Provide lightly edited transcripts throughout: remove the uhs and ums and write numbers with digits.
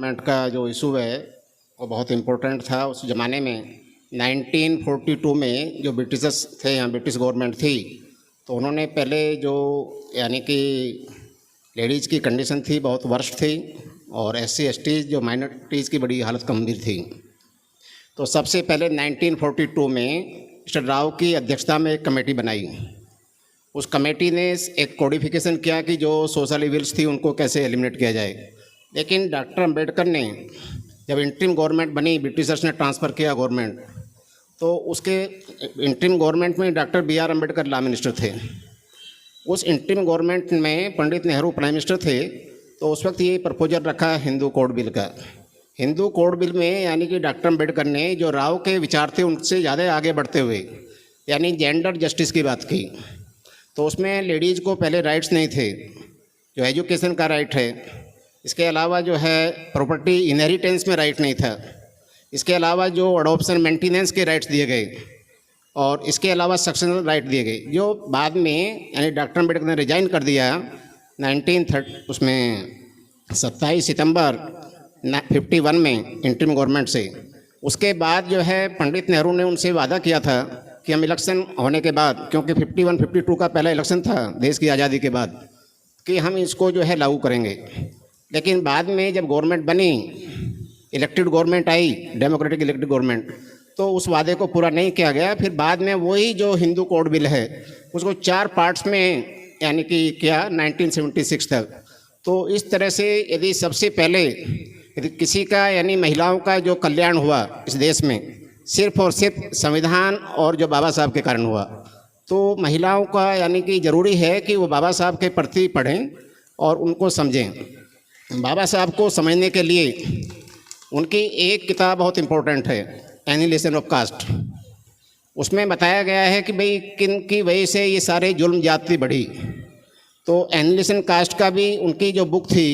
Government का जो issue है वो बहुत इम्पोर्टेंट था उस ज़माने में। 1942 में जो ब्रिटिशर्स थे, यहाँ ब्रिटिश गवर्नमेंट थी, तो उन्होंने पहले जो यानी कि लेडीज़ की कंडीशन थी बहुत वर्स्ट थी, और SC ST जो माइनॉरिटीज़ की बड़ी हालत गंभीर थी। तो सबसे पहले 1942 में मिस्टर राव की अध्यक्षता में एक कमेटी बनाई। उस कमेटी ने एक कोडिफिकेशन किया कि जो सोशल इविल्स थी उनको कैसे एलिमिनेट किया जाए। लेकिन डॉक्टर अंबेडकर ने जब इंटरिम गवर्नमेंट बनी, ब्रिटिशर्स ने ट्रांसफ़र किया गवर्नमेंट, तो उसके इंटरिम गवर्नमेंट में doctor BR Ambedkar law minister थे। उस इंटरिम गवर्नमेंट में पंडित नेहरू प्राइम मिनिस्टर थे। तो उस वक्त ये प्रपोजल रखा हिंदू कोड बिल का। हिंदू कोड बिल में यानी कि डॉक्टर अम्बेडकर ने जो राव के विचार थे उनसे ज़्यादा आगे बढ़ते हुए यानी जेंडर जस्टिस की बात की। तो उसमें लेडीज़ को पहले राइट्स नहीं थे, जो एजुकेशन का राइट है। इसके अलावा जो है प्रॉपर्टी इनहेरिटेंस में राइट नहीं था। इसके अलावा जो अडॉप्शन मेंटेनेंस के राइट्स दिए गए, और इसके अलावा सक्सेशनल राइट दिए गए, जो बाद में यानी डॉक्टर अम्बेडकर ने रिजाइन कर दिया 27 सितंबर 51 में इंटरिम गवर्नमेंट से। उसके बाद जो है पंडित नेहरू ने उनसे वादा किया था कि हम इलेक्शन होने के बाद, क्योंकि 51-52 का पहला इलेक्शन था देश की आज़ादी के बाद, कि हम इसको जो है लागू करेंगे। लेकिन बाद में जब गवर्नमेंट बनी, इलेक्टेड गवर्नमेंट आई, डेमोक्रेटिक इलेक्टेड गवर्नमेंट, तो उस वादे को पूरा नहीं किया गया। फिर बाद में वही जो हिंदू कोड बिल है उसको 4 पार्ट्स में यानी कि किया 1976 तक। तो इस तरह से यदि सबसे पहले यदि किसी का यानी महिलाओं का जो कल्याण हुआ इस देश में, सिर्फ और सिर्फ संविधान और जो बाबा साहब के कारण हुआ, तो महिलाओं का यानी कि ज़रूरी है कि वो बाबा साहब के प्रति पढ़ें और उनको समझें। बाबा साहब को समझने के लिए उनकी एक किताब बहुत इम्पोर्टेंट है, एनिहिलेशन ऑफ कास्ट। उसमें बताया गया है कि भाई किन की वजह से ये सारे जुल्म जाति बढ़ी। तो एनिहिलेशन कास्ट का भी उनकी जो बुक थी,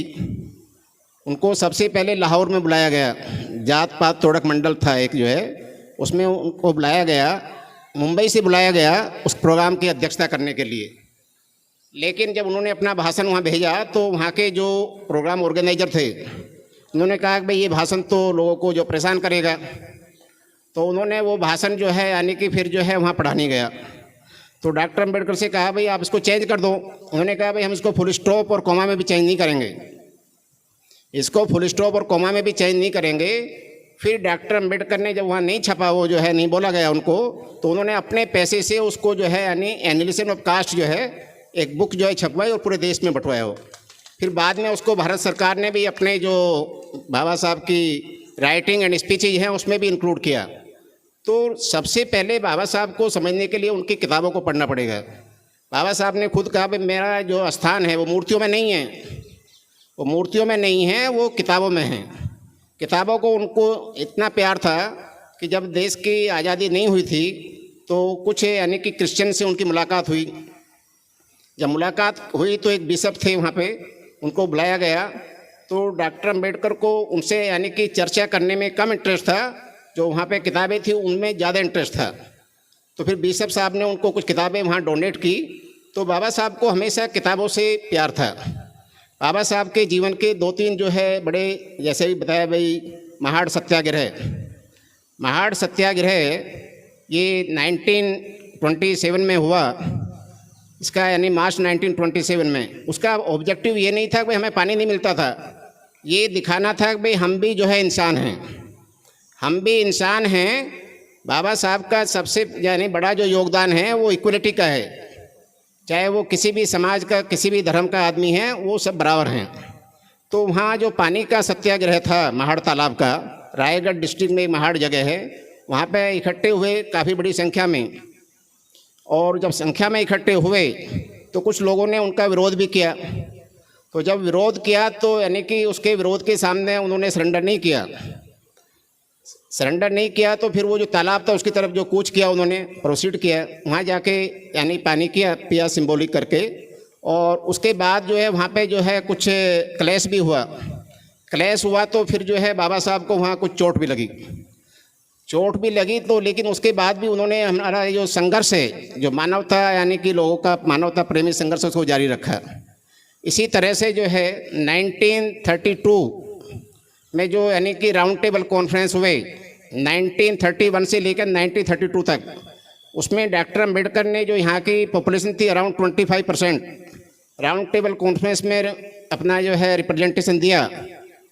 उनको सबसे पहले लाहौर में बुलाया गया। जात पात तोड़क मंडल था एक जो है, उसमें उनको बुलाया गया, मुंबई से बुलाया गया उस प्रोग्राम की अध्यक्षता करने के लिए। लेकिन जब उन्होंने अपना भाषण वहाँ भेजा तो वहाँ के जो प्रोग्राम ऑर्गेनाइजर थे उन्होंने कहा कि भाई ये भाषण तो लोगों को जो परेशान करेगा। तो उन्होंने वो भाषण जो है यानी कि फिर जो है वहाँ पढ़ा नहीं गया। तो डॉक्टर अम्बेडकर से कहा भाई आप इसको चेंज कर दो। उन्होंने कहा भाई हम इसको फुल स्टॉप और कॉमा में भी चेंज नहीं करेंगे, इसको फुल स्टॉप और कॉमा में भी चेंज नहीं करेंगे। फिर डॉक्टर अम्बेडकर ने जब वहाँ नहीं छपा, वो जो है नहीं बोला गया उनको, तो उन्होंने अपने पैसे से उसको जो है यानी एनिहिलेशन ऑफ कास्ट जो है एक बुक जो है छपवाई और पूरे देश में बंटवाया हो। फिर बाद में उसको भारत सरकार ने भी अपने जो बाबा साहब की राइटिंग एंड स्पीचेज हैं उसमें भी इंक्लूड किया। तो सबसे पहले बाबा साहब को समझने के लिए उनकी किताबों को पढ़ना पड़ेगा। बाबा साहब ने खुद कहा भाई मेरा जो स्थान है वो मूर्तियों में नहीं है, वो मूर्तियों में नहीं है, वो किताबों में है। किताबों को उनको इतना प्यार था कि जब देश की आज़ादी नहीं हुई थी तो कुछ यानी कि क्रिश्चियन से उनकी मुलाकात हुई। जब मुलाकात हुई तो एक बिशप थे वहाँ पे, उनको बुलाया गया। तो डॉक्टर अम्बेडकर को उनसे यानी कि चर्चा करने में कम इंटरेस्ट था, जो वहाँ पे किताबें थी उनमें ज़्यादा इंटरेस्ट था। तो फिर बिशप साहब ने उनको कुछ किताबें वहाँ डोनेट की। तो बाबा साहब को हमेशा किताबों से प्यार था। बाबा साहब के जीवन के 2-3 जो है बड़े, जैसे भी बताया भाई महाड़ सत्याग्रह, महाड़ सत्याग्रह ये 1927 में हुआ, इसका यानी मार्च 1927 में। उसका ऑब्जेक्टिव ये नहीं था कि भाई हमें पानी नहीं मिलता था, ये दिखाना था कि भाई हम भी जो है इंसान हैं, हम भी इंसान हैं। बाबा साहब का सबसे यानी बड़ा जो योगदान है वो इक्वलिटी का है, चाहे वो किसी भी समाज का किसी भी धर्म का आदमी है, वो सब बराबर हैं। तो वहाँ जो पानी का सत्याग्रह था महाड़ तालाब का, रायगढ़ डिस्ट्रिक्ट में महाड़ जगह है, वहाँ पे इकट्ठे हुए काफ़ी बड़ी संख्या में। और जब संख्या में इकट्ठे हुए तो कुछ लोगों ने उनका विरोध भी किया। तो जब विरोध किया तो यानी कि उसके विरोध के सामने उन्होंने सरेंडर नहीं किया। सरेंडर नहीं किया तो फिर वो जो तालाब था उसकी तरफ जो कूच किया, उन्होंने प्रोसीड किया, वहाँ जाके यानी पानी पिया सिंबॉलिक करके। और उसके बाद जो है वहाँ पे जो है कुछ क्लैश भी हुआ। क्लैश हुआ तो फिर जो है बाबा साहब को वहाँ कुछ चोट भी लगी। तो लेकिन उसके बाद भी उन्होंने हमारा जो संघर्ष है, जो मानवता यानी कि लोगों का मानवता प्रेमी संघर्ष, उसको जारी रखा। इसी तरह से जो है 1932 में जो यानी कि राउंड टेबल कॉन्फ्रेंस हुए 1931 से लेकर 1932 तक, उसमें डॉक्टर अम्बेडकर ने जो यहाँ की पॉपुलेशन थी अराउंड 25%, राउंड टेबल कॉन्फ्रेंस में अपना जो है रिप्रेजेंटेशन दिया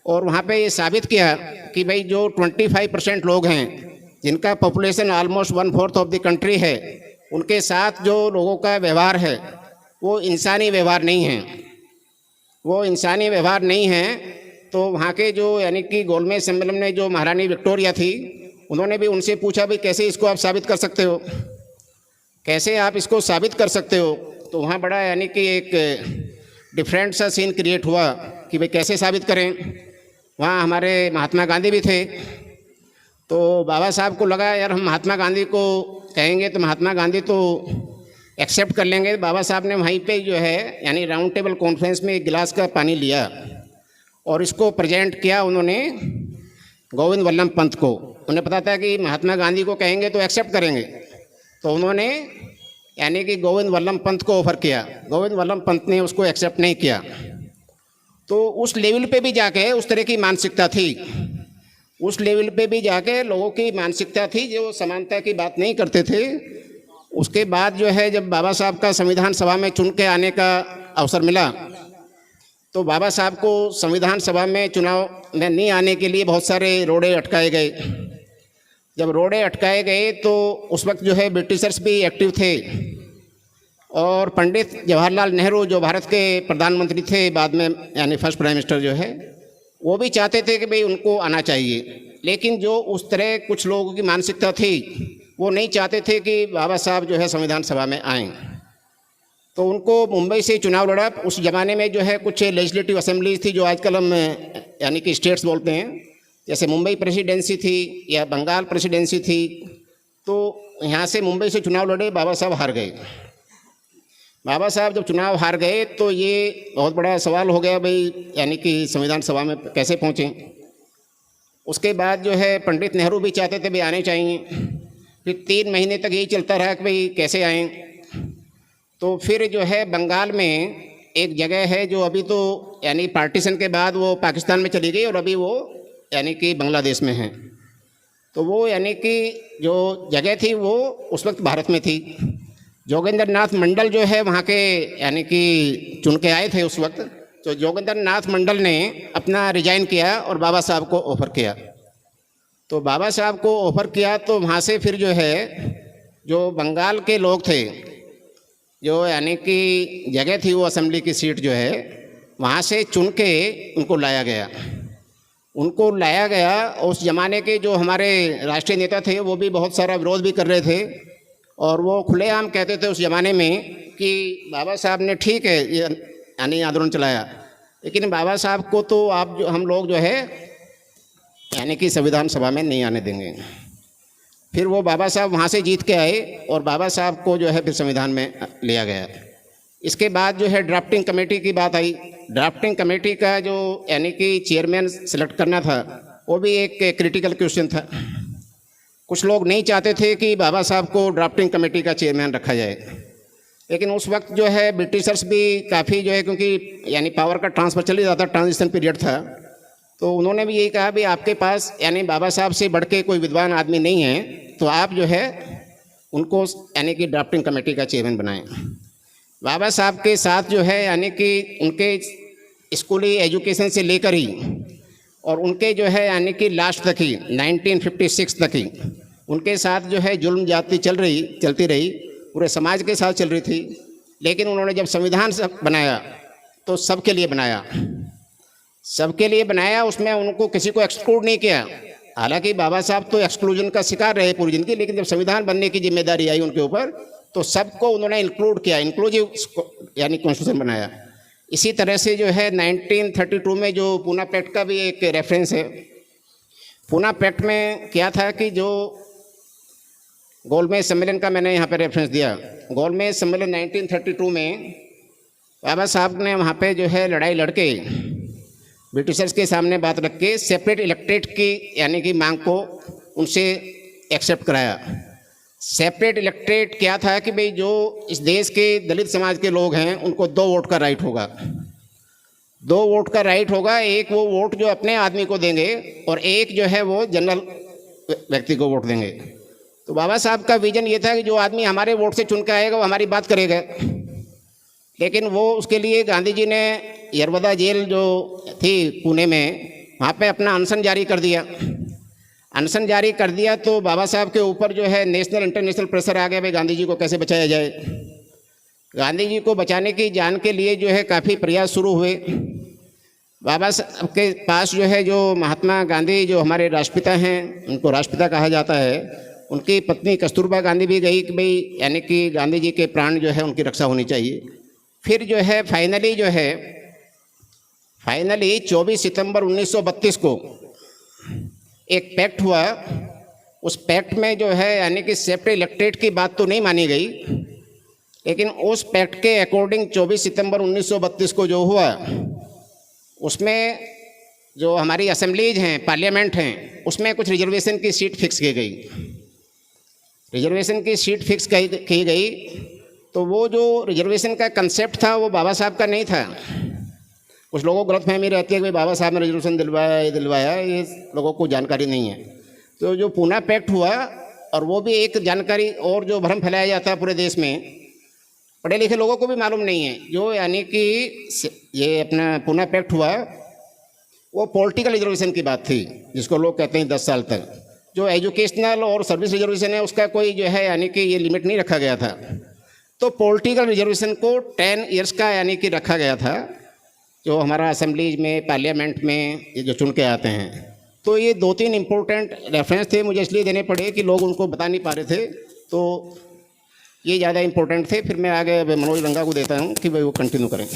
और वहाँ पे ये साबित किया कि भाई जो 25% लोग हैं जिनका population almost 1/4 of the country है, उनके साथ जो लोगों का व्यवहार है वो इंसानी व्यवहार नहीं है, वो इंसानी व्यवहार नहीं है। तो वहाँ के जो यानी कि गोलमेज सम्मेलन में जो महारानी विक्टोरिया थी, उन्होंने भी उनसे पूछा भाई कैसे इसको आप साबित कर सकते हो, कैसे आप इसको साबित कर सकते हो। तो वहाँ बड़ा यानी कि एक डिफरेंट सा सीन क्रिएट हुआ कि भाई कैसे साबित करें। वहाँ हमारे महात्मा गांधी भी थे, तो बाबा साहब को लगा यार हम महात्मा गांधी को कहेंगे तो महात्मा गांधी तो एक्सेप्ट कर लेंगे। बाबा साहब ने वहीं पे जो है यानी राउंड टेबल कॉन्फ्रेंस में एक गिलास का पानी लिया और इसको प्रेजेंट किया उन्होंने गोविंद वल्लभ पंत को। उन्हें पता था कि महात्मा गांधी को कहेंगे तो एक्सेप्ट करेंगे, तो उन्होंने यानी कि गोविंद वल्लभ पंत को ऑफर किया। गोविंद वल्लभ पंत ने उसको एक्सेप्ट नहीं किया। तो उस लेवल पे भी जाके उस तरह की मानसिकता थी, उस लेवल पे भी जाके लोगों की मानसिकता थी जो समानता की बात नहीं करते थे। उसके बाद जो है जब बाबा साहब का संविधान सभा में चुन के आने का अवसर मिला, तो बाबा साहब को संविधान सभा में चुनाव में नहीं आने के लिए बहुत सारे रोड़े अटकाए गए। जब रोड़े अटकाए गए तो उस वक्त जो है ब्रिटिशर्स भी एक्टिव थे और पंडित जवाहरलाल नेहरू जो भारत के प्रधानमंत्री थे बाद में यानी फर्स्ट प्राइम मिनिस्टर जो है, वो भी चाहते थे कि भाई उनको आना चाहिए। लेकिन जो उस तरह कुछ लोगों की मानसिकता थी वो नहीं चाहते थे कि बाबा साहब जो है संविधान सभा में आएँ। तो उनको मुंबई से चुनाव लड़ा। उस ज़माने में जो है कुछ लेजिस्लेटिव असेंबलीज थी जो आजकल हम यानी कि स्टेट्स बोलते हैं, जैसे मुंबई प्रेसिडेंसी थी या बंगाल प्रेसिडेंसी थी। तो यहाँ से मुंबई से चुनाव लड़े, बाबा साहब हार गए। बाबा साहब जब चुनाव हार गए तो ये बहुत बड़ा सवाल हो गया भाई यानी कि संविधान सभा में कैसे पहुँचे। उसके बाद जो है पंडित नेहरू भी चाहते थे भाई आने चाहिए। फिर 3 महीने तक यही चलता रहा कि भाई कैसे आएँ। तो फिर जो है बंगाल में एक जगह है जो अभी तो यानी पार्टीशन के बाद वो पाकिस्तान में चली गई और अभी वो यानी कि बांग्लादेश में है। तो वो यानी कि जो जगह थी वो उस वक्त भारत में थी। जोगेंद्र नाथ मंडल जो है वहाँ के यानी कि चुन के आए थे उस वक्त। तो जोगेंद्र नाथ मंडल ने अपना रिजाइन किया और बाबा साहब को ऑफ़र किया। तो बाबा साहब को ऑफ़र किया तो वहाँ से फिर जो है जो बंगाल के लोग थे, जो यानी कि जगह थी वो असेंबली की सीट जो है, वहाँ से चुन के उनको लाया गया। उनको लाया गया। उस ज़माने के जो हमारे राष्ट्रीय नेता थे वो भी बहुत सारा विरोध भी कर रहे थे और वो खुलेआम कहते थे उस ज़माने में कि बाबा साहब ने ठीक है ये यानी आंदोलन चलाया, लेकिन बाबा साहब को तो आप जो हम लोग जो है यानी कि संविधान सभा में नहीं आने देंगे। फिर वो बाबा साहब वहाँ से जीत के आए और बाबा साहब को जो है फिर संविधान में लिया गया। इसके बाद जो है ड्राफ्टिंग कमेटी की बात आई। ड्राफ्टिंग कमेटी का जो यानी कि चेयरमैन सेलेक्ट करना था वो भी एक क्रिटिकल क्वेश्चन था। कुछ लोग नहीं चाहते थे कि बाबा साहब को ड्राफ्टिंग कमेटी का चेयरमैन रखा जाए, लेकिन उस वक्त जो है ब्रिटिशर्स भी काफ़ी जो है क्योंकि यानी पावर का ट्रांसफ़र चल ही जाता, ट्रांजिशन पीरियड था, तो उन्होंने भी यही कहा भी आपके पास यानी बाबा साहब से बढ़ के कोई विद्वान आदमी नहीं है, तो आप जो है उनको यानी कि ड्राफ्टिंग कमेटी का चेयरमैन बनाएं। बाबा साहब के साथ जो है यानी कि उनके स्कूली एजुकेशन से लेकर ही और उनके जो है यानी कि लास्ट तक ही 1956 तक ही उनके साथ जो है जुल्म ज्यादती चलती रही, पूरे समाज के साथ चल रही थी। लेकिन उन्होंने जब संविधान बनाया तो सबके लिए बनाया, सबके लिए बनाया। उसमें उनको किसी को एक्सक्लूड नहीं किया। हालांकि बाबा साहब तो एक्सक्लूजन का शिकार रहे पूरी जिंदगी, लेकिन जब संविधान बनने की जिम्मेदारी आई उनके ऊपर तो सबको उन्होंने इंक्लूड किया, इंक्लूसिव यानी कॉन्स्टिट्यूशन बनाया। इसी तरह से जो है 1932 में जो पूना पैक्ट का भी एक रेफरेंस है। पूना पैक्ट में क्या था कि जो गोलमेज सम्मेलन का मैंने यहाँ पे रेफरेंस दिया। गोलमेज सम्मेलन 1932 में बाबा साहब ने वहाँ पे जो है लड़ाई लड़के ब्रिटिशर्स के सामने बात रख के सेपरेट इलेक्ट्रेट की यानी कि मांग को उनसे एक्सेप्ट कराया। सेपरेट इलेक्ट्रेट क्या था कि भाई जो इस देश के दलित समाज के लोग हैं उनको 2 वोट का राइट होगा। 2 वोट का राइट होगा, एक वो वोट जो अपने आदमी को देंगे और एक जो है वो जनरल व्यक्ति को वोट देंगे। तो बाबा साहब का विजन ये था कि जो आदमी हमारे वोट से चुन के आएगा वो हमारी बात करेगा। लेकिन वो उसके लिए गांधी जी ने यरवदा जेल जो थी पुणे में, वहाँ पे अपना अनशन जारी कर दिया। अनशन जारी कर दिया तो बाबा साहब के ऊपर जो है नेशनल इंटरनेशनल प्रेशर आ गया, भाई गांधी जी को कैसे बचाया जाए। गांधी जी को बचाने की जान के लिए जो है काफ़ी प्रयास शुरू हुए। बाबा साहब के पास जो है जो महात्मा गांधी जो हमारे राष्ट्रपिता हैं, उनको राष्ट्रपिता कहा जाता है, उनकी पत्नी कस्तूरबा गांधी भी गई कि भाई यानी कि गांधी जी के प्राण जो है उनकी रक्षा होनी चाहिए। फिर जो है फाइनली 24 सितंबर 1932 को एक पैक्ट हुआ। उस पैक्ट में जो है यानी कि सेपरेट इलेक्ट्रेट की बात तो नहीं मानी गई, लेकिन उस पैक्ट के अकॉर्डिंग 24 सितंबर 1932 को जो हुआ, उसमें जो हमारी असेंबलीज हैं, पार्लियामेंट हैं, उसमें कुछ रिजर्वेशन की सीट फिक्स की गई। रिजर्वेशन की सीट फिक्स की गई तो वो जो रिजर्वेशन का कंसेप्ट था वो बाबा साहब का नहीं था। कुछ लोगों को गलतफहमी रहती है कि भाई बाबा साहब ने रिजर्वेशन दिलवाया, ये दिलवाया, ये लोगों को जानकारी नहीं है। तो जो पूना पैक्ट हुआ, और वो भी एक जानकारी और जो भ्रम फैलाया जाता है पूरे देश में, पढ़े लिखे लोगों को भी मालूम नहीं है, जो यानी कि ये अपना पूना पैक्ट हुआ वो पॉलिटिकल रिजर्वेशन की बात थी, जिसको लोग कहते हैं 10 साल तक। जो एजुकेशनल और सर्विस रिजर्वेशन है उसका कोई जो है यानी कि ये लिमिट नहीं रखा गया था। तो पॉलिटिकल रिजर्वेशन को 10 ईयर्स का यानी कि रखा गया था, जो हमारा असेंबलीज में, पार्लियामेंट में ये जो चुन के आते हैं। तो ये 2-3 इम्पोर्टेंट रेफरेंस थे, मुझे इसलिए देने पड़े कि लोग उनको बता नहीं पा रहे थे, तो ये ज़्यादा इम्पोर्टेंट थे। फिर मैं आगे मनोज रंगा को देता हूँ कि भाई वो कंटिन्यू करें।